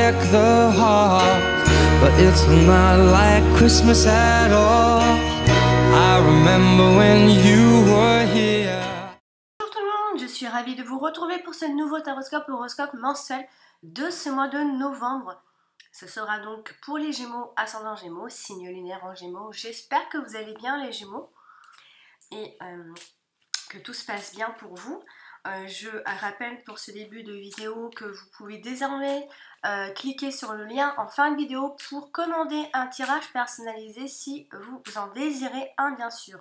deck the halls, but it's not like Christmas at all. I remember when you were here. Bonjour tout le monde, je suis ravie de vous retrouver pour ce nouveau horoscope mensuel de ce mois de novembre. Ce sera donc pour les Gémeaux, ascendant Gémeaux, signe lunaire en Gémeaux. J'espère que vous allez bien les Gémeaux et que tout se passe bien pour vous. Je rappelle pour ce début de vidéo que vous pouvez désormais cliquer sur le lien en fin de vidéo pour commander un tirage personnalisé si vous en désirez un bien sûr.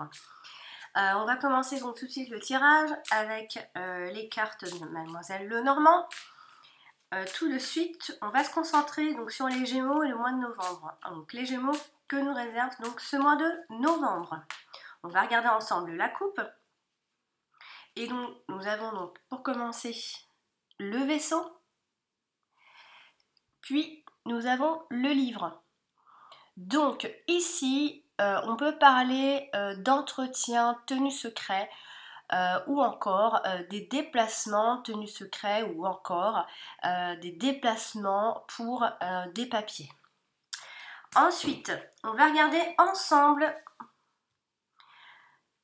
On va commencer donc tout de suite le tirage avec les cartes de Mademoiselle Lenormand. Tout de suite, on va se concentrer donc sur les Gémeaux et le mois de novembre. Donc les Gémeaux que nous réserve donc ce mois de novembre. On va regarder ensemble la coupe. Et donc nous avons donc pour commencer le Vaisseau. Puis nous avons le Livre. Donc ici, on peut parler d'entretien tenu secret. Ou encore des déplacements tenus secrets ou encore des déplacements pour des papiers. Ensuite, on va regarder ensemble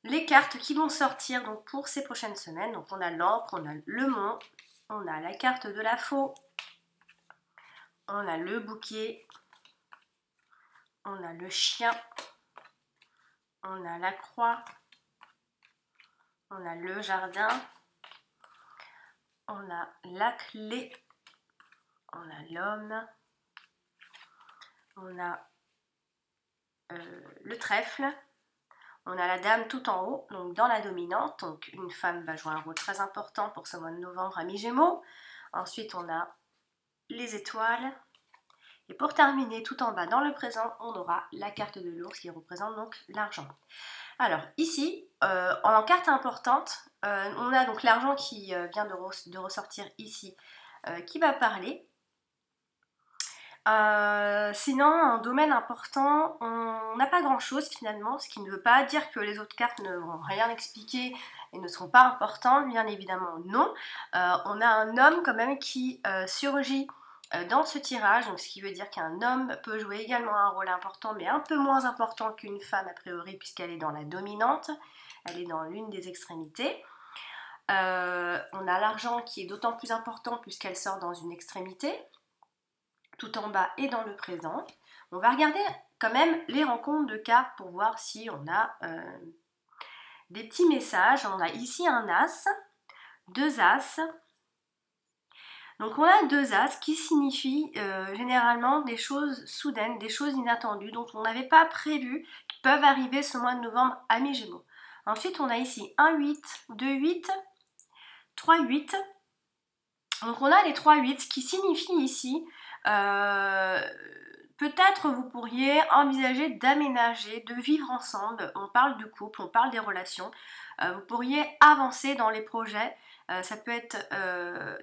les cartes qui vont sortir donc, pour ces prochaines semaines. Donc on a l'Encre, on a le Mont, on a la carte de la Faux, on a le Bouquet, on a le Chien, on a la Croix, on a le Jardin, on a la Clé, on a l'Homme, on a le Trèfle, on a la Dame tout en haut, donc dans la dominante, donc une femme va jouer un rôle très important pour ce mois de novembre à mi-Gémeaux. Ensuite on a les étoiles, et pour terminer tout en bas dans le présent, on aura la carte de l'ours qui représente donc l'argent. Alors ici, en carte importante, on a donc l'argent qui vient de ressortir ici, qui va parler. Sinon, un domaine important, on n'a pas grand chose finalement, ce qui ne veut pas dire que les autres cartes ne vont rien expliquer et ne seront pas importantes, bien évidemment non. On a un homme quand même qui surgit dans ce tirage, donc ce qui veut dire qu'un homme peut jouer également un rôle important, mais un peu moins important qu'une femme a priori, puisqu'elle est dans la dominante, elle est dans l'une des extrémités. On a l'argent qui est d'autant plus important puisqu'elle sort dans une extrémité, tout en bas et dans le présent. On va regarder quand même les rencontres de cartes pour voir si on a des petits messages. On a ici un As, deux As. Donc on a deux As qui signifient généralement des choses soudaines, des choses inattendues dont on n'avait pas prévu, qui peuvent arriver ce mois de novembre à mi-Gémeaux. Ensuite on a ici un 8, 2 8, 3 8. Donc on a les 3 8 qui signifient ici peut-être vous pourriez envisager d'aménager, de vivre ensemble. On parle de couple, on parle des relations. Vous pourriez avancer dans les projets. Ça peut être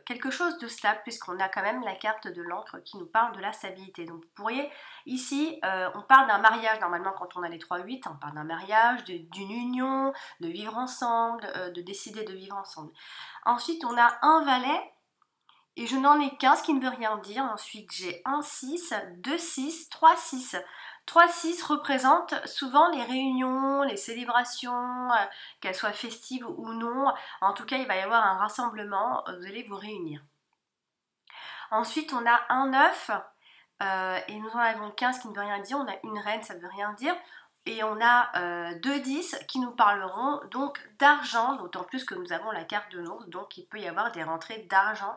quelque chose de stable puisqu'on a quand même la carte de l'Encre qui nous parle de la stabilité. Donc vous pourriez, ici, on parle d'un mariage. Normalement quand on a les 3-8, on parle d'un mariage, d'une union, de vivre ensemble, de décider de vivre ensemble. Ensuite on a un Valet. Et je n'en ai qu'un, ce qui ne veut rien dire. Ensuite, j'ai un 6, 2 6, 3 6. 3 6 représente souvent les réunions, les célébrations, qu'elles soient festives ou non. En tout cas, il va y avoir un rassemblement, vous allez vous réunir. Ensuite, on a un 9, et nous en avons 15, qui ne veut rien dire. On a une reine, ça ne veut rien dire. Et on a 2 10 qui nous parleront donc d'argent, d'autant plus que nous avons la carte de l'ours, donc il peut y avoir des rentrées d'argent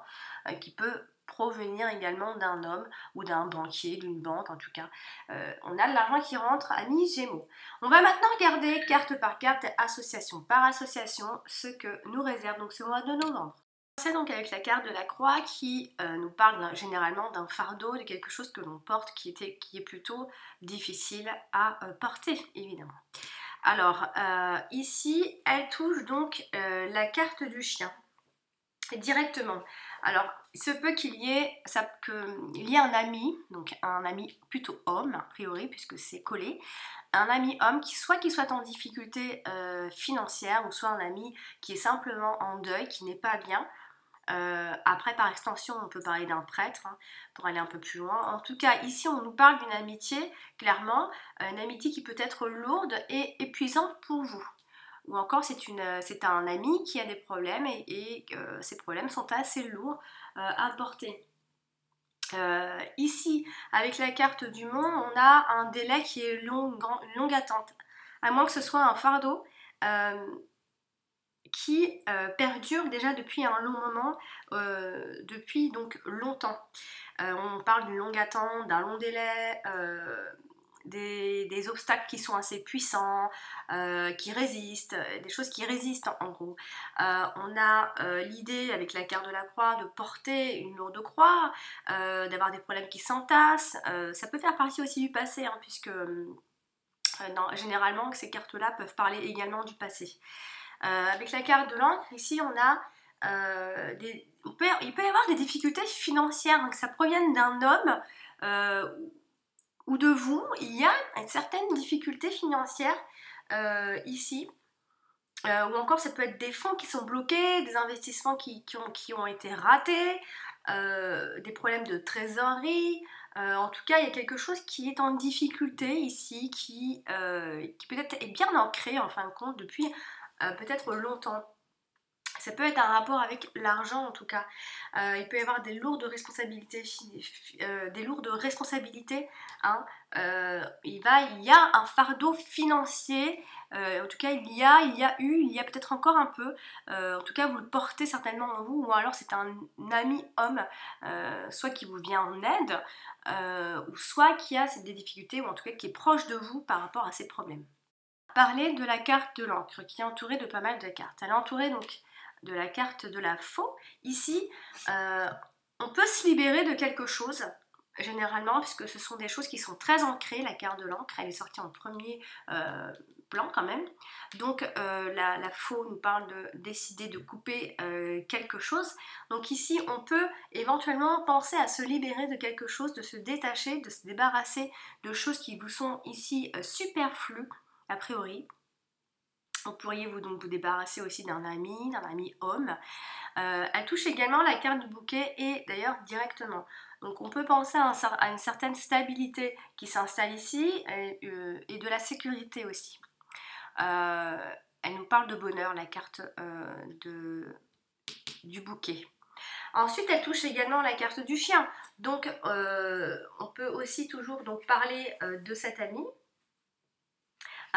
qui peut provenir également d'un homme ou d'un banquier, d'une banque en tout cas. On a de l'argent qui rentre à mi-Gémeaux. On va maintenant regarder carte par carte, association par association, ce que nous réserve donc ce mois de novembre. C'est donc avec la carte de la Croix qui nous parle généralement d'un fardeau, de quelque chose que l'on porte qui est plutôt difficile à porter évidemment. Alors ici elle touche donc la carte du chien directement. Alors il se peut qu'il y ait un ami, donc un ami plutôt homme a priori puisque c'est collé, un ami homme qui soit en difficulté financière ou soit un ami qui est simplement en deuil, qui n'est pas bien. Après, par extension, on peut parler d'un prêtre, hein, pour aller un peu plus loin. En tout cas, ici, on nous parle d'une amitié, clairement, une amitié qui peut être lourde et épuisante pour vous. Ou encore, c'est un ami qui a des problèmes et ces problèmes sont assez lourds à porter. Ici, avec la carte du monde, on a un délai qui est longue attente. À moins que ce soit un fardeau qui perdure déjà depuis un long moment, depuis donc longtemps. On parle d'une longue attente, d'un long délai, des obstacles qui sont assez puissants, qui résistent, des choses qui résistent en gros. On a l'idée avec la carte de la croix de porter une lourde croix, d'avoir des problèmes qui s'entassent. Ça peut faire partie aussi du passé, hein, puisque généralement ces cartes-là peuvent parler également du passé. Avec la carte de l'encre, ici on a il peut y avoir des difficultés financières, hein, que ça provienne d'un homme ou de vous. Il y a une certaine difficulté financière ici. Ou encore ça peut être des fonds qui sont bloqués, des investissements qui ont été ratés, des problèmes de trésorerie. En tout cas, il y a quelque chose qui est en difficulté ici, qui peut-être est bien ancré en fin de compte depuis peut-être longtemps. Ça peut être un rapport avec l'argent en tout cas. Il peut y avoir des lourdes responsabilités, hein. Il y a un fardeau financier. En tout cas, il y a peut-être encore un peu. En tout cas, vous le portez certainement en vous, ou alors c'est un ami homme, soit qui vous vient en aide, ou soit qui a des difficultés, ou en tout cas qui est proche de vous par rapport à ces problèmes. Parler de la carte de l'encre qui est entourée de pas mal de cartes. Elle est entourée donc de la carte de la faux. Ici, on peut se libérer de quelque chose, généralement, puisque ce sont des choses qui sont très ancrées. La carte de l'encre, elle est sortie en premier plan quand même. Donc la faux nous parle de décider de couper quelque chose. Donc ici, on peut éventuellement penser à se libérer de quelque chose, de se détacher, de se débarrasser de choses qui vous sont ici superflues, a priori. Vous pourriez donc vous débarrasser aussi d'un ami homme. Elle touche également la carte du bouquet et d'ailleurs directement. Donc on peut penser à une certaine stabilité qui s'installe ici et de la sécurité aussi. Elle nous parle de bonheur, la carte du bouquet. Ensuite, elle touche également la carte du chien. Donc on peut aussi toujours donc parler de cet ami.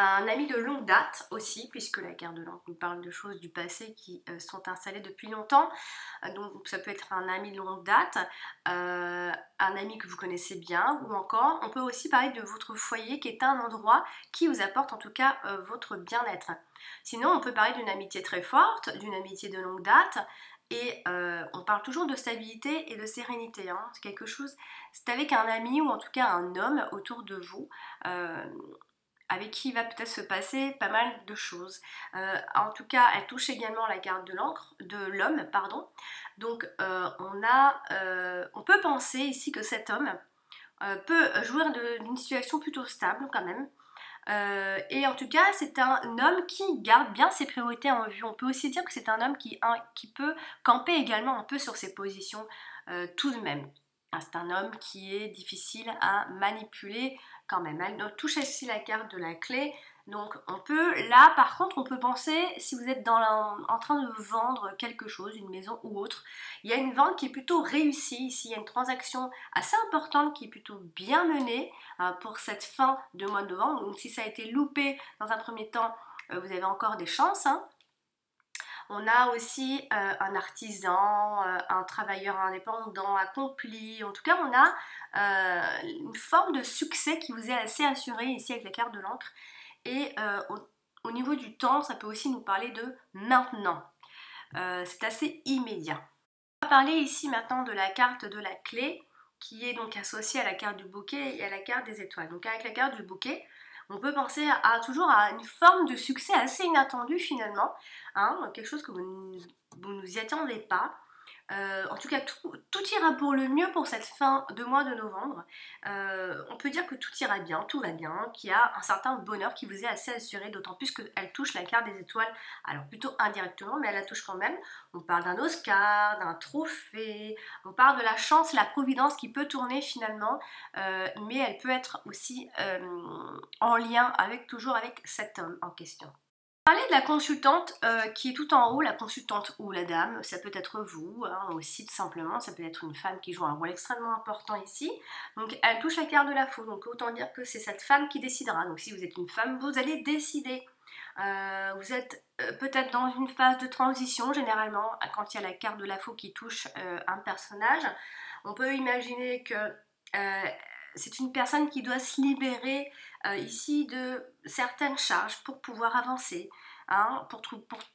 Un ami de longue date aussi, puisque la carte de l'encre nous parle de choses du passé qui sont installées depuis longtemps. Donc ça peut être un ami de longue date, un ami que vous connaissez bien, ou encore on peut aussi parler de votre foyer qui est un endroit qui vous apporte en tout cas votre bien-être. Sinon on peut parler d'une amitié très forte, d'une amitié de longue date. Et on parle toujours de stabilité et de sérénité, hein. C'est quelque chose, c'est avec un ami ou en tout cas un homme autour de vous, avec qui il va peut-être se passer pas mal de choses. En tout cas, elle touche également la carte de l'homme, pardon. Donc, on peut penser ici que cet homme peut jouir d'une situation plutôt stable quand même. Et en tout cas, c'est un homme qui garde bien ses priorités en vue. On peut aussi dire que c'est un homme qui peut camper également un peu sur ses positions tout de même. C'est un homme qui est difficile à manipuler quand même. Elle touche aussi la carte de la clé. Donc là par contre on peut penser, si vous êtes en train de vendre quelque chose, une maison ou autre, il y a une vente qui est plutôt réussie ici, il y a une transaction assez importante qui est plutôt bien menée pour cette fin de mois de novembre. Donc si ça a été loupé dans un premier temps, vous avez encore des chances, hein. On a aussi un artisan, un travailleur indépendant, accompli. En tout cas, on a une forme de succès qui vous est assez assurée ici avec la carte de l'encre. Et au niveau du temps, ça peut aussi nous parler de maintenant. C'est assez immédiat. On va parler ici maintenant de la carte de la clé qui est donc associée à la carte du bouquet et à la carte des étoiles. Donc avec la carte du bouquet, on peut penser toujours à une forme de succès assez inattendue finalement, hein, quelque chose que vous ne vous y attendez pas. En tout cas, tout ira pour le mieux pour cette fin de mois de novembre. On peut dire que tout ira bien, tout va bien, qu'il y a un certain bonheur qui vous est assez assuré, d'autant plus qu'elle touche la carte des étoiles, alors plutôt indirectement, mais elle la touche quand même. On parle d'un Oscar, d'un trophée, on parle de la chance, la providence qui peut tourner finalement, mais elle peut être aussi en lien toujours avec cet homme en question. Parler de la consultante qui est tout en haut, la consultante ou la dame, ça peut être vous hein, aussi tout simplement, ça peut être une femme qui joue un rôle extrêmement important ici. Donc elle touche la carte de la faux, donc autant dire que c'est cette femme qui décidera. Donc si vous êtes une femme, vous allez décider. Vous êtes peut-être dans une phase de transition, généralement quand il y a la carte de la faux qui touche un personnage. On peut imaginer que c'est une personne qui doit se libérer ici de certaines charges pour pouvoir avancer, hein, pour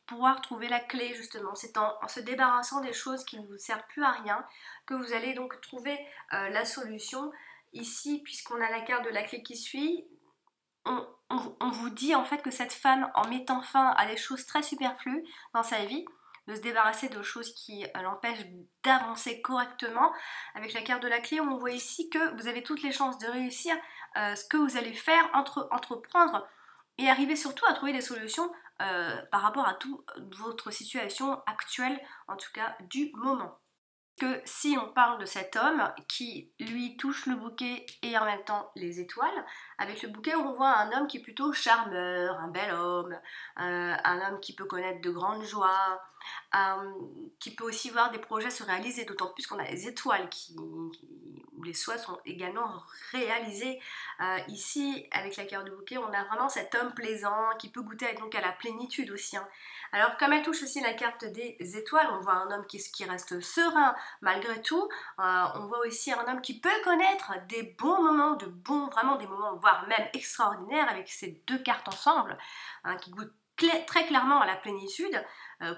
pouvoir trouver la clé justement. C'est en se débarrassant des choses qui ne vous servent plus à rien que vous allez donc trouver la solution. Ici, puisqu'on a la carte de la clé qui suit, on vous dit en fait que cette femme, en mettant fin à des choses très superflues dans sa vie, de se débarrasser de choses qui l'empêchent d'avancer correctement. Avec la carte de la clé, on voit ici que vous avez toutes les chances de réussir ce que vous allez faire, entreprendre et arriver surtout à trouver des solutions par rapport à toute votre situation actuelle, en tout cas du moment. Que si on parle de cet homme qui lui touche le bouquet et en même temps les étoiles, avec le bouquet on voit un homme qui est plutôt charmeur, un bel homme, un homme qui peut connaître de grandes joies, qui peut aussi voir des projets se réaliser, d'autant plus qu'on a les étoiles où les souhaits sont également réalisés. Ici, avec la carte du bouquet, on a vraiment cet homme plaisant qui peut goûter donc à la plénitude aussi. Hein. Alors, comme elle touche aussi la carte des étoiles, on voit un homme qui reste serein malgré tout. On voit aussi un homme qui peut connaître des bons moments, vraiment des moments, voire même extraordinaires avec ces deux cartes ensemble, hein, qui goûtent très clairement à la plénitude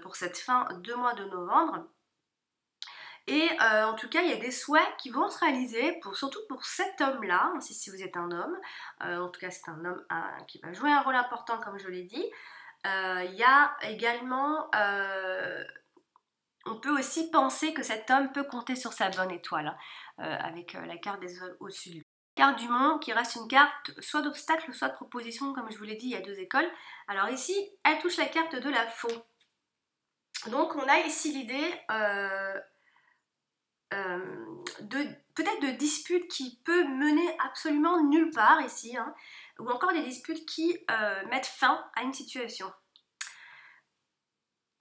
pour cette fin de mois de novembre. Et en tout cas, il y a des souhaits qui vont se réaliser, surtout pour cet homme-là, si vous êtes un homme. En tout cas, c'est un homme qui va jouer un rôle important, comme je l'ai dit. Il y a également... on peut aussi penser que cet homme peut compter sur sa bonne étoile, avec la carte des étoiles au-dessus de lui. La carte du monde qui reste une carte soit d'obstacle, soit de proposition, comme je vous l'ai dit, il y a deux écoles. Alors ici, elle touche la carte de la faux. Donc on a ici l'idée peut-être de disputes qui peut mener absolument nulle part ici, hein, ou encore des disputes qui mettent fin à une situation.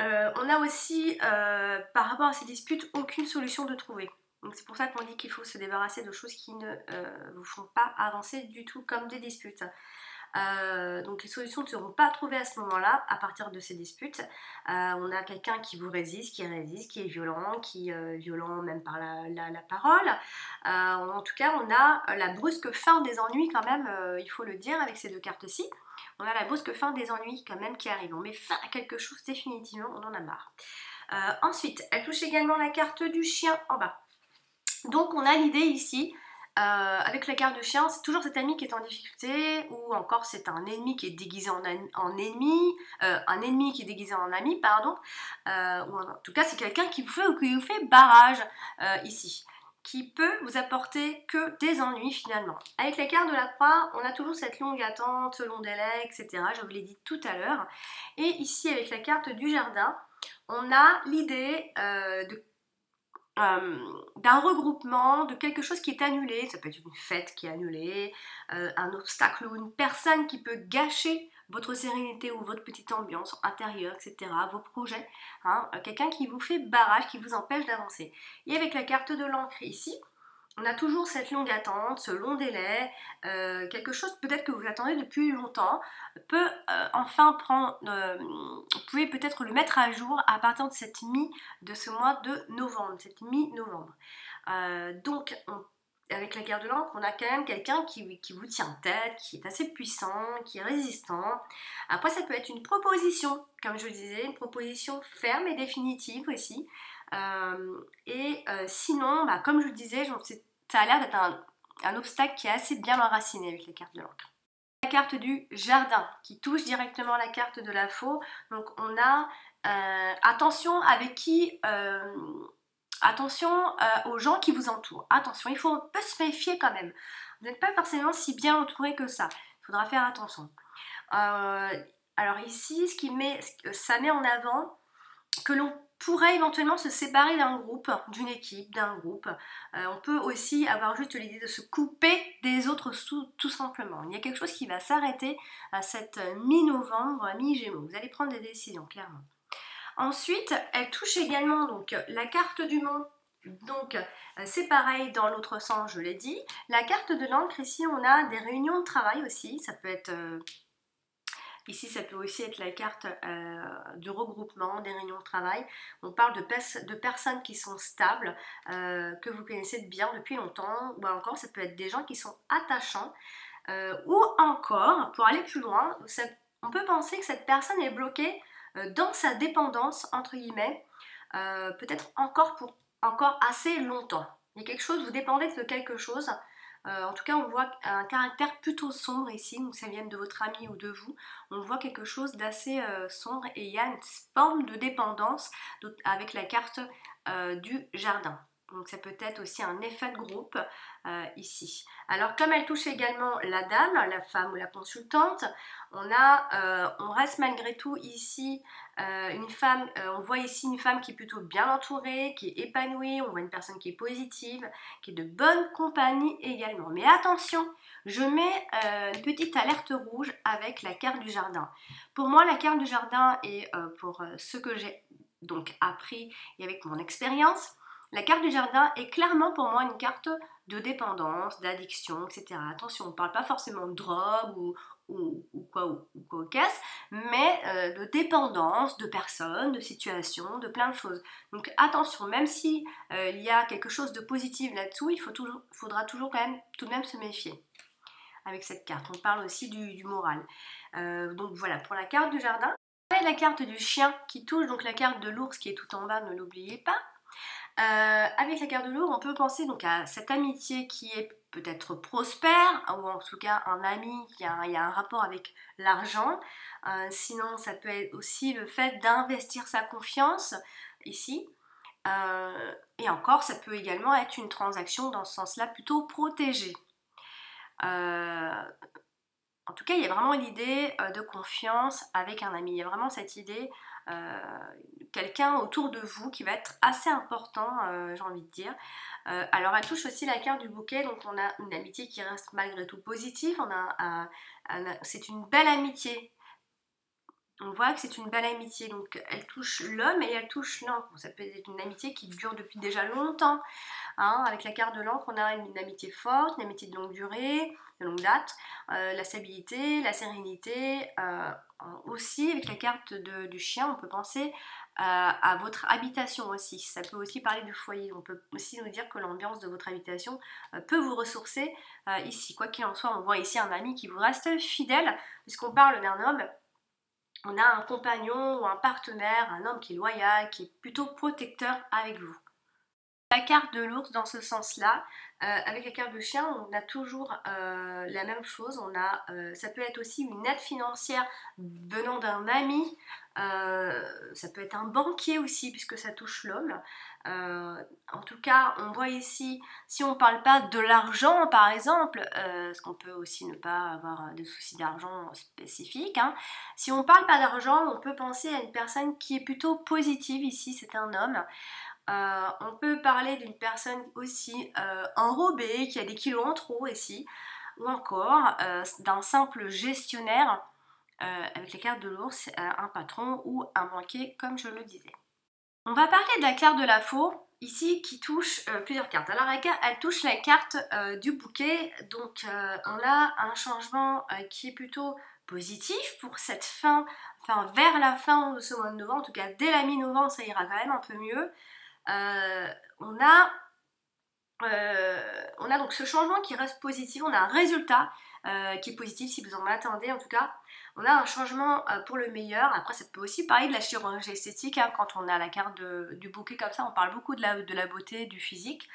On a aussi, par rapport à ces disputes, aucune solution de trouver. Donc c'est pour ça qu'on dit qu'il faut se débarrasser de choses qui ne vous font pas avancer du tout, comme des disputes. Donc les solutions ne seront pas trouvées à ce moment-là, à partir de ces disputes. On a quelqu'un qui vous résiste, qui est violent, violent même par la parole. En tout cas, on a la brusque fin des ennuis quand même, il faut le dire, avec ces deux cartes-ci. On a la brusque fin des ennuis quand même qui arrive. On met fin à quelque chose définitivement, on en a marre. Ensuite, elle touche également la carte du chien en bas. Donc on a l'idée ici, avec la carte de chien, c'est toujours cet ami qui est en difficulté, ou encore c'est un ennemi qui est déguisé en ennemi, un ennemi qui est déguisé en ami, pardon, ou en tout cas c'est quelqu'un qui vous fait barrage ici, qui peut vous apporter que des ennuis finalement. Avec la carte de la croix, on a toujours cette longue attente, long délai, etc. Je vous l'ai dit tout à l'heure. Et ici, avec la carte du jardin, on a l'idée d'un regroupement, de quelque chose qui est annulé. Ça peut être une fête qui est annulée, un obstacle ou une personne qui peut gâcher votre sérénité ou votre petite ambiance intérieure, etc., vos projets, hein, quelqu'un qui vous fait barrage, qui vous empêche d'avancer. Et avec la carte de l'encre ici, on a toujours cette longue attente, ce long délai, quelque chose peut-être que vous attendez depuis longtemps, peut enfin prendre, vous pouvez peut-être le mettre à jour à partir de ce mois de novembre, cette mi-novembre. Donc, avec la carte de l'encre, on a quand même quelqu'un qui vous tient tête, qui est assez puissant, qui est résistant. Après, ça peut être une proposition, comme je le disais, une proposition ferme et définitive aussi. Sinon, comme je le disais, ça a l'air d'être un obstacle qui est assez bien enraciné avec les cartes de l'encre. La carte du jardin qui touche directement la carte de la faux. Donc on a attention avec qui Attention aux gens qui vous entourent. Attention, on peut se méfier quand même. Vous n'êtes pas forcément si bien entouré que ça. Il faudra faire attention. Alors ici, ça met en avant que l'on pourrait éventuellement se séparer d'un groupe, d'une équipe, d'un groupe. On peut aussi avoir juste l'idée de se couper des autres tout simplement. Il y a quelque chose qui va s'arrêter à cette mi-novembre, mi-gémeaux. Vous allez prendre des décisions, clairement. Ensuite, elle touche également donc la carte du monde. Donc c'est pareil dans l'autre sens, je l'ai dit. La carte de l'encre, ici on a des réunions de travail aussi. Ça peut être ici, ça peut aussi être la carte du regroupement, des réunions de travail. On parle de personnes qui sont stables, que vous connaissez bien depuis longtemps, ou encore ça peut être des gens qui sont attachants, ou encore, pour aller plus loin, on peut penser que cette personne est bloquée dans sa dépendance, entre guillemets, peut-être encore assez longtemps. Il y a quelque chose, vous dépendez de quelque chose. En tout cas, on voit un caractère plutôt sombre ici, donc ça vient de votre ami ou de vous. On voit quelque chose d'assez sombre et il y a une forme de dépendance avec la carte du jardin. Donc ça peut être aussi un effet de groupe ici. Alors comme elle touche également la dame, la femme ou la consultante, on reste malgré tout ici une femme, on voit ici une femme qui est plutôt bien entourée, qui est épanouie, on voit une personne qui est positive, qui est de bonne compagnie également. Mais attention, je mets une petite alerte rouge avec la carte du jardin. Pour moi, la carte du jardin et pour ce que j'ai donc appris et avec mon expérience, la carte du jardin est clairement pour moi une carte de dépendance, d'addiction, etc. Attention, on ne parle pas forcément de drogue ou quoi au casse, mais de dépendance, de personnes, de situations, de plein de choses. Donc attention, même si il y a quelque chose de positif là-dessous, faudra toujours quand même tout de même se méfier avec cette carte. On parle aussi du moral. Donc voilà, pour la carte du jardin. Et la carte du chien qui touche donc la carte de l'ours qui est tout en bas, ne l'oubliez pas. Avec la carte de l'ours, on peut penser donc à cette amitié qui est peut-être prospère, ou en tout cas un ami qui a un rapport avec l'argent. Sinon, ça peut être aussi le fait d'investir sa confiance ici. Et encore, ça peut également être une transaction dans ce sens-là plutôt protégée. En tout cas, il y a vraiment l'idée de confiance avec un ami. Il y a vraiment cette idée, quelqu'un autour de vous qui va être assez important, j'ai envie de dire. Alors, elle touche aussi la carte du bouquet, donc on a une amitié qui reste malgré tout positive. C'est une belle amitié. On voit que c'est une belle amitié, donc elle touche l'homme et elle touche l'encre. Ça peut être une amitié qui dure depuis déjà longtemps. Hein. Avec la carte de l'encre, on a une amitié forte, une amitié de longue durée, de longue date, la stabilité, la sérénité. Aussi, avec la carte du chien, on peut penser à votre habitation aussi. Ça peut aussi parler du foyer. On peut aussi nous dire que l'ambiance de votre habitation peut vous ressourcer ici. Quoi qu'il en soit, on voit ici un ami qui vous reste fidèle, puisqu'on parle d'un homme. On a un compagnon ou un partenaire, un homme qui est loyal, qui est plutôt protecteur avec vous. La carte de l'ours dans ce sens-là, avec la carte de chien, on a toujours la même chose. Ça peut être aussi une aide financière venant d'un ami, ça peut être un banquier aussi puisque ça touche l'homme. En tout cas, on voit ici, si on ne parle pas de l'argent par exemple, parce qu'on peut aussi ne pas avoir de soucis d'argent spécifiques, hein. Si on ne parle pas d'argent, on peut penser à une personne qui est plutôt positive ici, c'est un homme. On peut parler d'une personne aussi enrobée, qui a des kilos en trop ici, ou encore d'un simple gestionnaire avec les cartes de l'ours, un patron ou un banquier comme je le disais. On va parler de la carte de la faux ici qui touche plusieurs cartes. Alors elle touche la carte du bouquet, donc on a un changement qui est plutôt positif pour cette fin, enfin vers la fin de ce mois de novembre, en tout cas dès la mi-novembre ça ira quand même un peu mieux. On a donc ce changement qui reste positif, on a un résultat qui est positif si vous en attendez en tout cas. On a un changement pour le meilleur. Après ça peut aussi parler de la chirurgie esthétique, hein. Quand on a la carte du bouquet comme ça, on parle beaucoup de la beauté, du physique.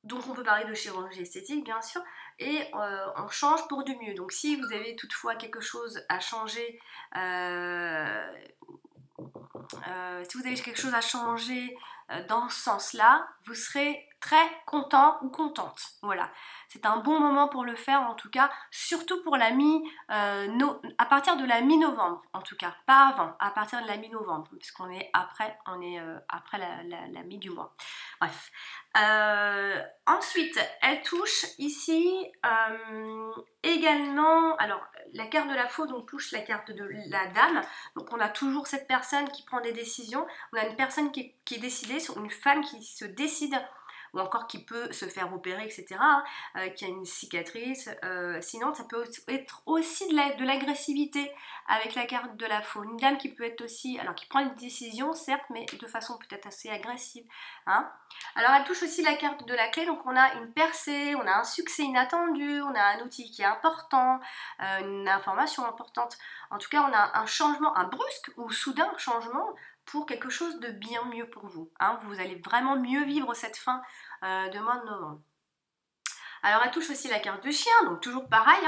Donc on peut parler de chirurgie esthétique bien sûr, et on change pour du mieux. Donc si vous avez toutefois quelque chose à changer, si vous avez quelque chose à changer dans ce sens-là, vous serez très content ou contente. Voilà, c'est un bon moment pour le faire en tout cas, surtout pour la à partir de la mi-novembre en tout cas, pas avant, à partir de la mi-novembre, puisqu'on est après, après la mi du mois. Bref. Ensuite, elle touche ici également, alors la carte de la faux donc touche la carte de la dame, donc on a toujours cette personne qui prend des décisions, on a une personne qui est décidée, sur une femme qui se décide, ou encore qui peut se faire opérer, etc., qui a une cicatrice. Sinon, ça peut être aussi de l'agressivité avec la carte de la faux. Une dame qui peut être aussi, alors qui prend une décision, certes, mais de façon peut-être assez agressive. Hein. Alors, elle touche aussi la carte de la clé, donc on a une percée, on a un succès inattendu, on a un outil qui est important, une information importante. En tout cas, on a un changement, un brusque ou soudain changement pour quelque chose de bien mieux pour vous. Hein. Vous allez vraiment mieux vivre cette fin de mois de novembre. Alors elle touche aussi la carte de chien, donc toujours pareil.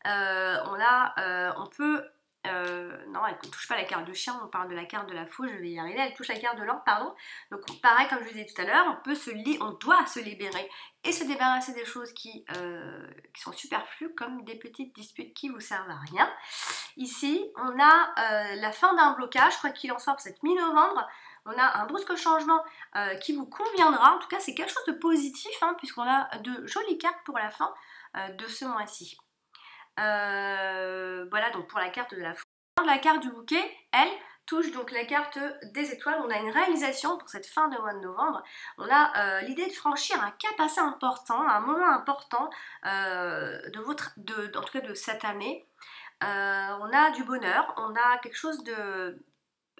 Hein. On peut... non, elle ne touche pas la carte de chien, on parle de la carte de la faux, je vais y arriver. Elle touche la carte de l'or, pardon. Donc pareil, comme je vous disais tout à l'heure, on doit se libérer et se débarrasser des choses qui sont superflues, comme des petites disputes qui vous servent à rien. Ici, on a la fin d'un blocage, quoi qu'il en soit, pour cette mi-novembre. On a un brusque changement qui vous conviendra. En tout cas, c'est quelque chose de positif, hein, puisqu'on a de jolies cartes pour la fin de ce mois-ci. Voilà, donc pour la carte de la fin. La carte du bouquet, elle, touche donc la carte des étoiles. On a une réalisation pour cette fin de mois de novembre. On a l'idée de franchir un cap assez important, un moment important en tout cas de cette année. On a du bonheur, on a quelque chose de,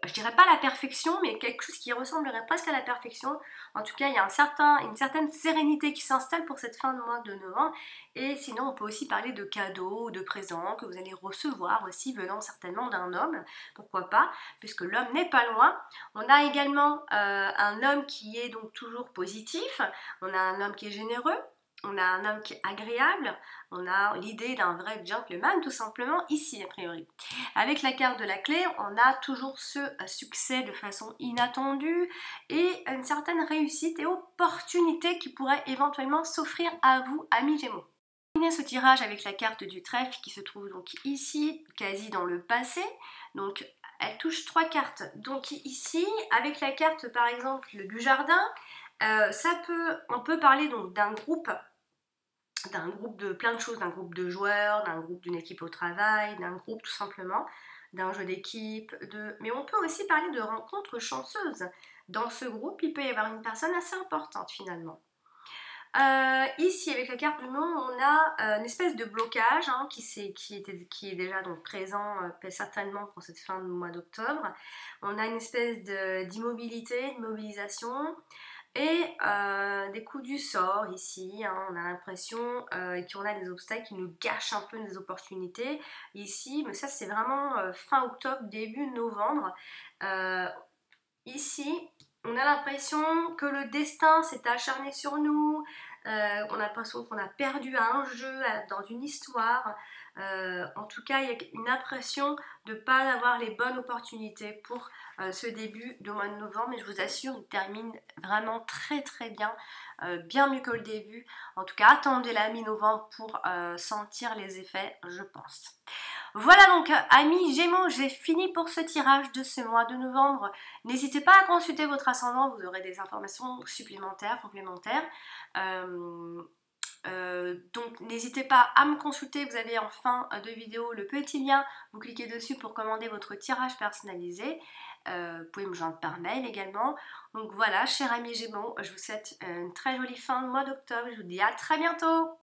je dirais pas la perfection, mais quelque chose qui ressemblerait presque à la perfection. En tout cas, il y a une certaine sérénité qui s'installe pour cette fin de mois de novembre. Et sinon, on peut aussi parler de cadeaux, de présents que vous allez recevoir aussi, venant certainement d'un homme, pourquoi pas, puisque l'homme n'est pas loin. On a également un homme qui est donc toujours positif, on a un homme qui est généreux, on a un homme qui est agréable, on a l'idée d'un vrai gentleman tout simplement ici a priori. Avec la carte de la clé, on a toujours ce succès de façon inattendue et une certaine réussite et opportunité qui pourrait éventuellement s'offrir à vous, amis Gémeaux. Terminer ce tirage avec la carte du trèfle qui se trouve donc ici, quasi dans le passé. Donc elle touche 3 cartes. Donc ici, avec la carte par exemple du jardin, on peut parler donc d'un groupe de plein de choses, d'un groupe de joueurs, d'une équipe au travail, d'un groupe tout simplement, d'un jeu d'équipe, mais on peut aussi parler de rencontres chanceuses. Dans ce groupe, il peut y avoir une personne assez importante finalement. Ici, avec la carte du monde, on a une espèce de blocage hein, qui est déjà donc présent certainement pour cette fin de mois d'octobre. On a une espèce d'immobilité, de mobilisation. Et des coups du sort ici, hein, on a l'impression qu'on a des obstacles qui nous gâchent un peu des opportunités ici, mais ça c'est vraiment fin octobre, début novembre. Ici, on a l'impression que le destin s'est acharné sur nous, on a l'impression qu'on a perdu à un jeu, dans une histoire. En tout cas, il y a une impression de ne pas avoir les bonnes opportunités pour ce début de mois de novembre. Mais je vous assure, il termine vraiment très très bien, bien mieux que le début. En tout cas, attendez la mi-novembre pour sentir les effets, je pense. Voilà donc amis Gémeaux, j'ai fini pour ce tirage de ce mois de novembre. N'hésitez pas à consulter votre ascendant, vous aurez des informations supplémentaires, complémentaires. Donc n'hésitez pas à me consulter, vous avez en fin de vidéo le petit lien, vous cliquez dessus pour commander votre tirage personnalisé. Vous pouvez me joindre par mail également. Donc voilà, chers amis Gémeaux, je vous souhaite une très jolie fin de mois d'octobre, je vous dis à très bientôt.